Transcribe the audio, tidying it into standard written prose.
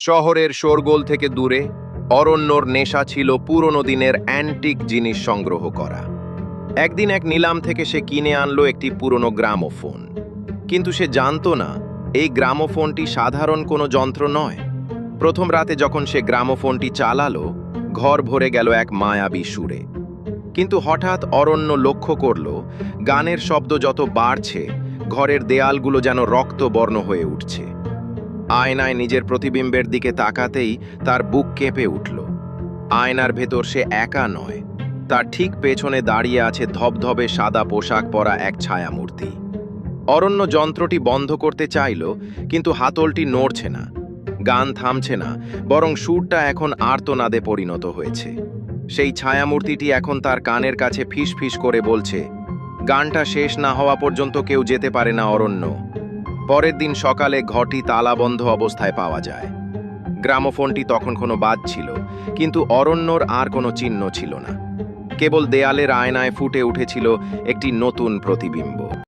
শহরের শোরগোল থেকে দূরে অরণ্যর নেশা ছিল পুরনো দিনের অ্যান্টিক জিনিস সংগ্রহ করা। একদিন এক নিলাম থেকে সে কিনে আনলো একটি পুরনো গ্রামোফোন। কিন্তু সে জানতো না এই গ্রামোফোনটি সাধারণ কোনো যন্ত্র নয়। প্রথম রাতে যখন সে গ্রামোফোনটি চালালো, ঘর ভরে গেল এক মায়াবী সুরে। কিন্তু হঠাৎ অরণ্য লক্ষ্য করল, গানের শব্দ যত বাড়ছে, ঘরের দেয়ালগুলো যেন রক্তবর্ণ হয়ে উঠছে। আয়নায় নিজের প্রতিবিম্বের দিকে তাকাতেই তার বুক কেঁপে উঠল। আয়নার ভেতর সে একা নয়, তার ঠিক পেছনে দাঁড়িয়ে আছে ধবধবে সাদা পোশাক পরা এক ছায়ামূর্তি। অরণ্য যন্ত্রটি বন্ধ করতে চাইল, কিন্তু হাতলটি নড়ছে না, গান থামছে না, বরং সুরটা এখন আর্তনাদে পরিণত হয়েছে। সেই ছায়ামূর্তিটি এখন তার কানের কাছে ফিস ফিস করে বলছে, গানটা শেষ না হওয়া পর্যন্ত কেউ যেতে পারে না অরণ্য। পরের দিন সকালে ঘরটি তালাবন্ধ অবস্থায় পাওয়া যায়। গ্রামোফোনটি তখন কোনো বাজছিল, কিন্তু অরণ্যর আর কোনো চিহ্ন ছিল না। কেবল দেয়ালের আয়নায় ফুটে উঠেছিল একটি নতুন প্রতিবিম্ব।